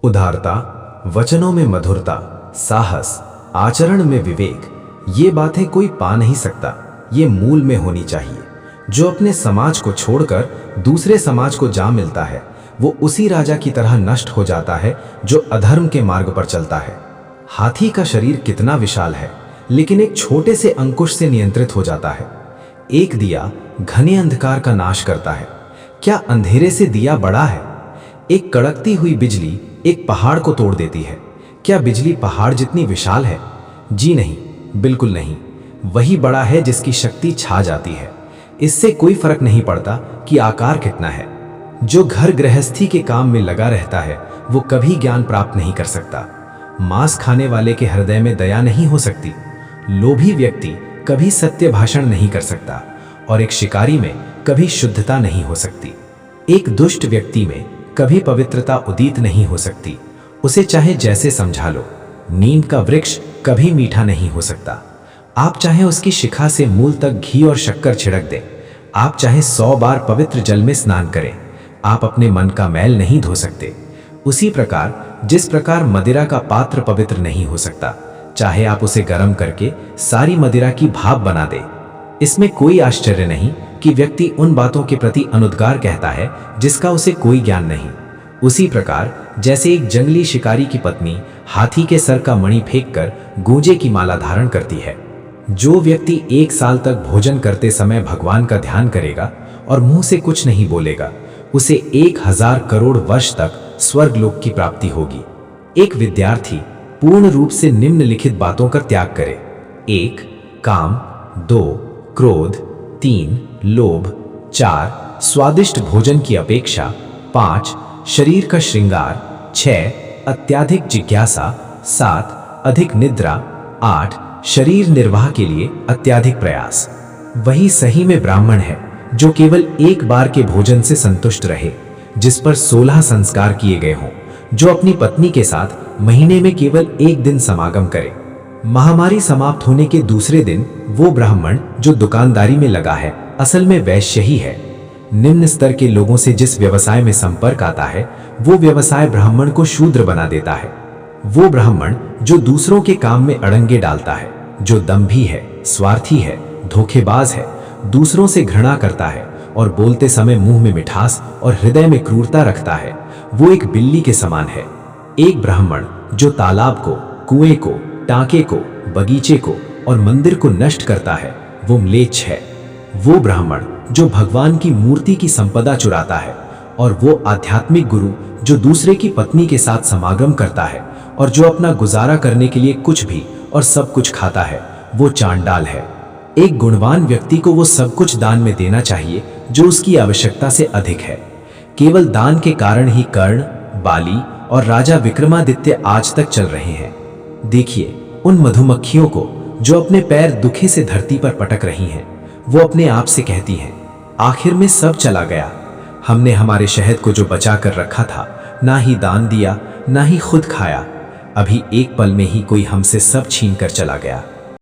उदारता, वचनों में मधुरता, साहस, आचरण में विवेक, ये बातें कोई पा नहीं सकता, ये मूल में होनी चाहिए। जो अपने समाज को छोड़कर दूसरे समाज को जा मिलता है वो उसी राजा की तरह नष्ट हो जाता है जो अधर्म के मार्ग पर चलता है। हाथी का शरीर कितना विशाल है लेकिन एक छोटे से अंकुश से नियंत्रित हो जाता है। एक दिया घने अंधकार का नाश करता है, क्या अंधेरे से दिया बड़ा है? एक कड़कती हुई बिजली एक पहाड़ को तोड़ देती है, क्या बिजली पहाड़ जितनी विशाल है? जी नहीं, बिल्कुल नहीं। वही बड़ा है जिसकी शक्ति छा जाती है। इससे कोई फर्क नहीं पड़ता कि आकार कितना है। जो घर गृहस्थी के काम में लगा रहता है वो कभी ज्ञान प्राप्त नहीं कर सकता। मांस खाने वाले के हृदय में दया नहीं हो सकती। लोभी व्यक्ति कभी सत्य भाषण नहीं कर सकता और एक शिकारी में कभी शुद्धता नहीं हो सकती। एक दुष्ट व्यक्ति में कभी पवित्रता उदित नहीं हो सकती। उसे चाहे जैसे समझा लो। नीम का वृक्ष कभी मीठा नहीं हो सकता। आप चाहे उसकी शिखा से मूल तक घी और शक्कर छिड़क दें, आप चाहे 100 बार पवित्र जल में स्नान करें, आप अपने मन का मैल नहीं धो सकते। उसी प्रकार जिस प्रकार मदिरा का पात्र पवित्र नहीं हो सकता, चाहे आप उसे गर्म करके सारी मदिरा की भाप बना दे। इसमें कोई आश्चर्य नहीं कि व्यक्ति उन बातों के प्रति अनुद्गार कहता है जिसका उसे कोई ज्ञान नहीं। उसी प्रकार जैसे एक जंगली शिकारी की पत्नी हाथी के सर का मणि फेंककर गूंजे की माला धारण करती है। जो व्यक्ति 1 साल तक भोजन करते समय भगवान का ध्यान करेगा और मुंह से कुछ नहीं बोलेगा, उसे 1000 करोड़ वर्ष तक स्वर्गलोक की प्राप्ति होगी। एक विद्यार्थी पूर्ण रूप से निम्नलिखित बातों का त्याग करे: 1 काम, 2 क्रोध, 3 लोभ, 4 स्वादिष्ट भोजन की अपेक्षा, 5 शरीर का श्रृंगार, 6 अत्यधिक जिज्ञासा, 7 अधिक निद्रा, 8 शरीर निर्वाह के लिए अत्यधिक प्रयास। वही सही में ब्राह्मण है जो केवल एक बार के भोजन से संतुष्ट रहे, जिस पर 16 संस्कार किए गए हों, जो अपनी पत्नी के साथ महीने में केवल 1 दिन समागम करे। महामारी समाप्त होने के दूसरे दिन वो ब्राह्मण जो दुकानदारी में लगा है असल में वैश्य ही है। निम्न स्तर के लोगों से जिस व्यवसाय में संपर्क आता है वो व्यवसाय ब्राह्मण को शूद्र बना देता है। वो ब्राह्मण जो दूसरों के काम में अड़ंगे डालता है, जो दंभी है, स्वार्थी है, धोखेबाज है, दूसरों से घृणा करता है और बोलते समय मुंह में मिठास और हृदय में क्रूरता रखता है, वो एक बिल्ली के समान है। एक ब्राह्मण जो तालाब को, कुएं को, टांके को, बगीचे को और मंदिर को नष्ट करता है वो म्लेच्छ है। वो ब्राह्मण जो भगवान की मूर्ति की संपदा चुराता है और वो आध्यात्मिक गुरु जो दूसरे की पत्नी के साथ समागम करता है और जो अपना गुजारा करने के लिए कुछ भी और सब कुछ खाता है, वो चांडाल है। एक गुणवान व्यक्ति को वो सब कुछ दान में देना चाहिए जो उसकी आवश्यकता से अधिक है। केवल दान के कारण ही कर्ण, बाली और राजा विक्रमादित्य आज तक चल रहे हैं। देखिए उन मधुमक्खियों को जो अपने पैर दुखे से धरती पर पटक रही हैं। वो अपने आप से कहती हैं, आखिर में सब चला गया। हमने हमारे शहद को जो बचा कर रखा था ना ही दान दिया ना ही खुद खाया। अभी एक पल में ही कोई हमसे सब छीन कर चला गया।